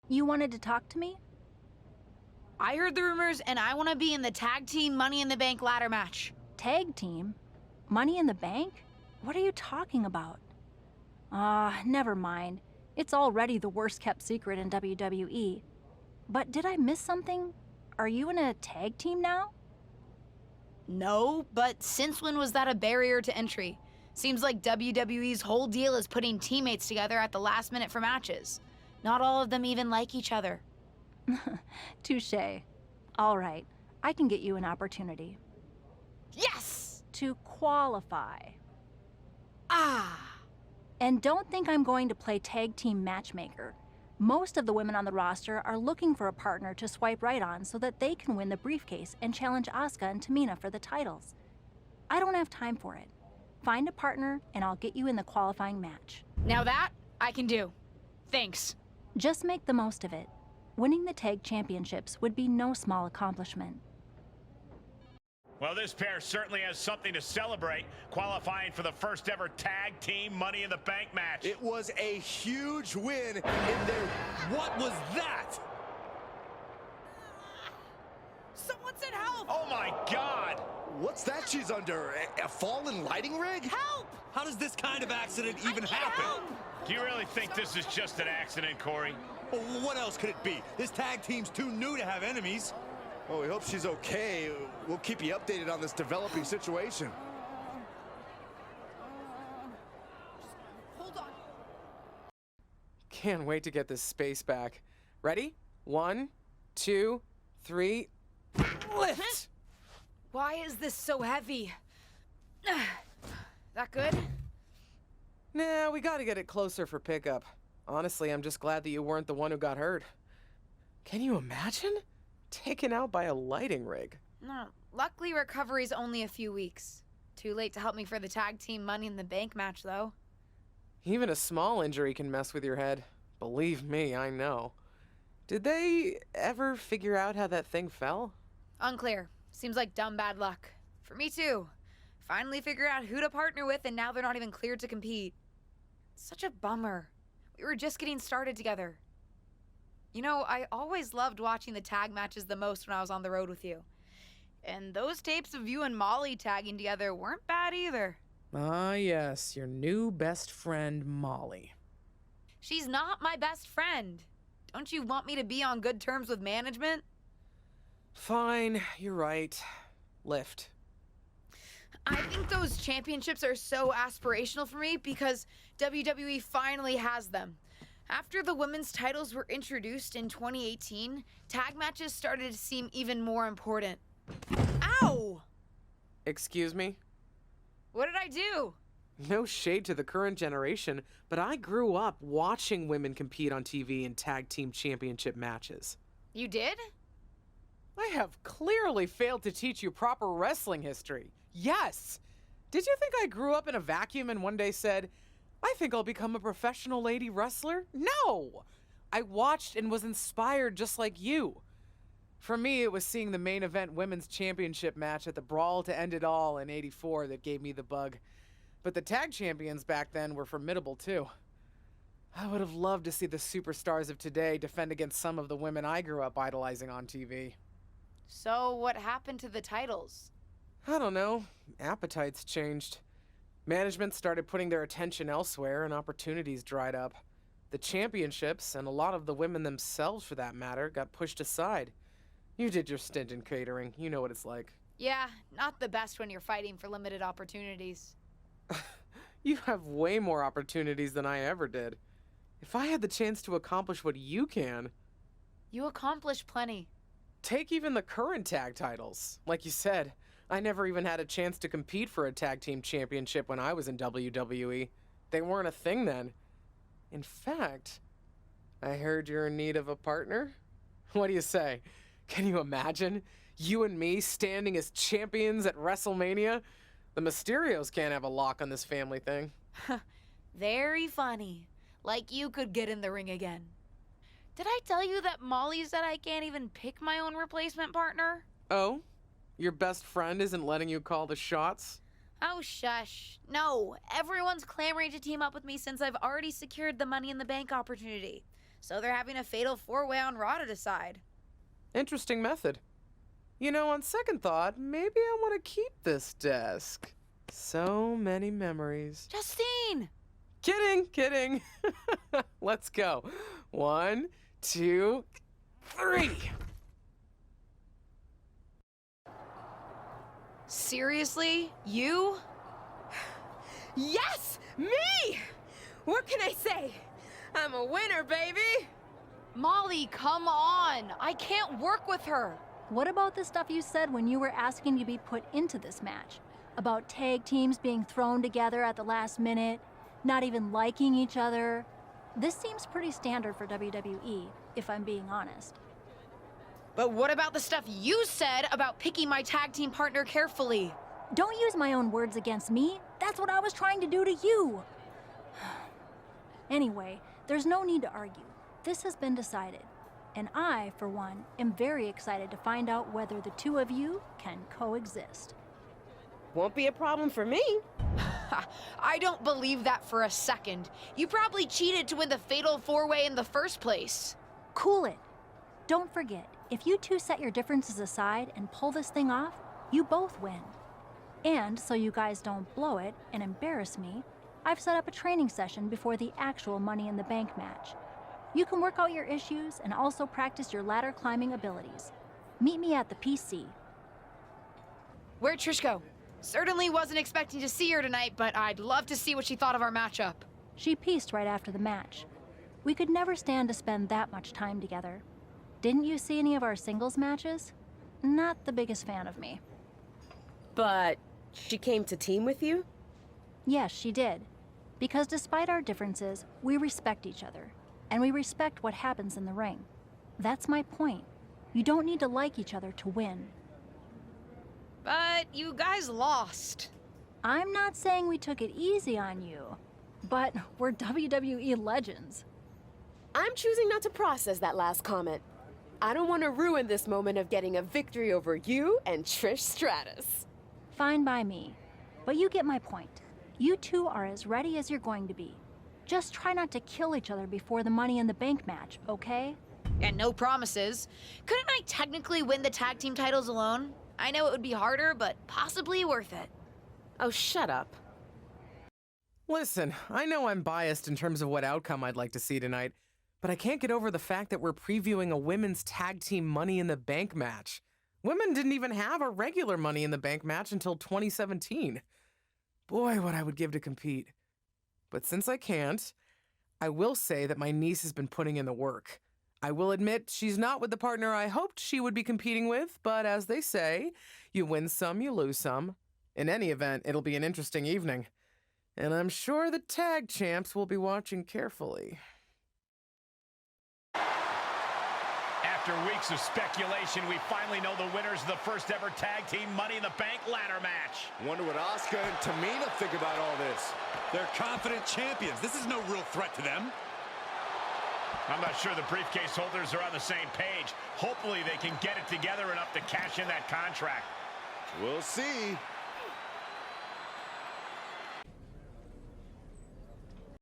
You wanted to talk to me? I heard the rumors and I want to be in the tag team Money in the Bank ladder match. Tag team? Money in the Bank? What are you talking about? Never mind. It's already the worst kept secret in WWE. But did I miss something? Are you in a tag team now? No, but since when was that a barrier to entry? Seems like WWE's whole deal is putting teammates together at the last minute for matches. Not all of them even like each other. Touché. All right, I can get you an opportunity. Yes! To qualify. Ah! And don't think I'm going to play tag team matchmaker. Most of the women on the roster are looking for a partner to swipe right on so that they can win the briefcase and challenge Asuka and Tamina for the titles. I don't have time for it. Find a partner and I'll get you in the qualifying match. Now that, I can do. Thanks. Just make the most of it. Winning the tag championships would be no small accomplishment. Well, this pair certainly has something to celebrate, qualifying for the first ever tag team Money in the Bank match. It was a huge win in their... What was that? Someone said help! Oh my God! What's that she's under? A fallen lighting rig? Help! How does this kind of accident even happen? Help! Do you really think this is just an accident, Corey? Well, what else could it be? This tag team's too new to have enemies. Well, we hope she's okay. We'll keep you updated on this developing situation. Hold on. Can't wait to get this space back. Ready? 1, 2, 3, lift! Why is this so heavy? That good? Nah, we gotta get it closer for pickup. Honestly, I'm just glad that you weren't the one who got hurt. Can you imagine? Taken out by a lighting rig. No, luckily recovery's only a few weeks. Too late to help me for the tag team Money in the Bank match, though. Even a small injury can mess with your head. Believe me, I know. Did they ever figure out how that thing fell? Unclear. Seems like dumb bad luck. For me, too. Finally figured out who to partner with, and now they're not even cleared to compete. Such a bummer. We were just getting started together. You know, I always loved watching the tag matches the most when I was on the road with you. And those tapes of you and Molly tagging together weren't bad either. Ah, yes, your new best friend, Molly. She's not my best friend. Don't you want me to be on good terms with management? Fine, you're right. Lift. I think those championships are so aspirational for me because WWE finally has them. After the women's titles were introduced in 2018, tag matches started to seem even more important. Ow! Excuse me? What did I do? No shade to the current generation, but I grew up watching women compete on TV in tag team championship matches. You did? I have clearly failed to teach you proper wrestling history. Yes! Did you think I grew up in a vacuum and one day said, I think I'll become a professional lady wrestler? No! I watched and was inspired just like you. For me, it was seeing the main event women's championship match at the Brawl to End It All in '84 that gave me the bug. But the tag champions back then were formidable too. I would have loved to see the superstars of today defend against some of the women I grew up idolizing on TV. So what happened to the titles? I don't know. Appetites changed. Management started putting their attention elsewhere and opportunities dried up. The championships, and a lot of the women themselves for that matter, got pushed aside. You did your stint in catering. You know what it's like. Yeah, not the best when you're fighting for limited opportunities. You have way more opportunities than I ever did. If I had the chance to accomplish what you can... You accomplished plenty. Take even the current tag titles. Like you said, I never even had a chance to compete for a tag team championship when I was in WWE. They weren't a thing then. In fact, I heard you're in need of a partner? What do you say? Can you imagine? You and me standing as champions at WrestleMania? The Mysterios can't have a lock on this family thing. Very funny. Like you could get in the ring again. Did I tell you that Molly said I can't even pick my own replacement partner? Oh? Your best friend isn't letting you call the shots? Oh, shush. No, everyone's clamoring to team up with me since I've already secured the Money in the Bank opportunity. So they're having a fatal four-way on Raw to decide. Interesting method. You know, on second thought, maybe I want to keep this desk. So many memories. Justine! Kidding. Let's go. 1, 2, 3. Seriously? You? Yes! Me! What can I say? I'm a winner, baby! Molly, come on! I can't work with her! What about the stuff you said when you were asking to be put into this match? About tag teams being thrown together at the last minute, not even liking each other? This seems pretty standard for WWE, if I'm being honest. But what about the stuff you said about picking my tag team partner carefully? Don't use my own words against me. That's what I was trying to do to you. Anyway, there's no need to argue. This has been decided. And I, for one, am very excited to find out whether the two of you can coexist. Won't be a problem for me. I don't believe that for a second. You probably cheated to win the fatal four-way in the first place. Cool it. Don't forget, if you two set your differences aside and pull this thing off, you both win. And so you guys don't blow it and embarrass me, I've set up a training session before the actual Money in the Bank match. You can work out your issues and also practice your ladder climbing abilities. Meet me at the PC. Where'd Trish go? Certainly wasn't expecting to see her tonight, but I'd love to see what she thought of our matchup. She pieced right after the match. We could never stand to spend that much time together. Didn't you see any of our singles matches? Not the biggest fan of me. But she came to team with you? Yes, she did. Because despite our differences, we respect each other. And we respect what happens in the ring. That's my point. You don't need to like each other to win. But you guys lost. I'm not saying we took it easy on you, but we're WWE legends. I'm choosing not to process that last comment. I don't want to ruin this moment of getting a victory over you and Trish Stratus. Fine by me, but you get my point. You two are as ready as you're going to be. Just try not to kill each other before the Money in the Bank match, okay? And no promises. Couldn't I technically win the tag team titles alone? I know it would be harder, but possibly worth it. Oh, shut up. Listen, I know I'm biased in terms of what outcome I'd like to see tonight, but I can't get over the fact that we're previewing a women's tag team Money in the Bank match. Women didn't even have a regular Money in the Bank match until 2017. Boy, what I would give to compete. But since I can't, I will say that my niece has been putting in the work. I will admit she's not with the partner I hoped she would be competing with, but as they say, you win some, you lose some. In any event, it'll be an interesting evening. And I'm sure the tag champs will be watching carefully. After weeks of speculation, we finally know the winners of the first ever tag team Money in the Bank ladder match. Wonder what Asuka and Tamina think about all this. They're confident champions. This is no real threat to them. I'm not sure the briefcase holders are on the same page. Hopefully they can get it together enough to cash in that contract. We'll see.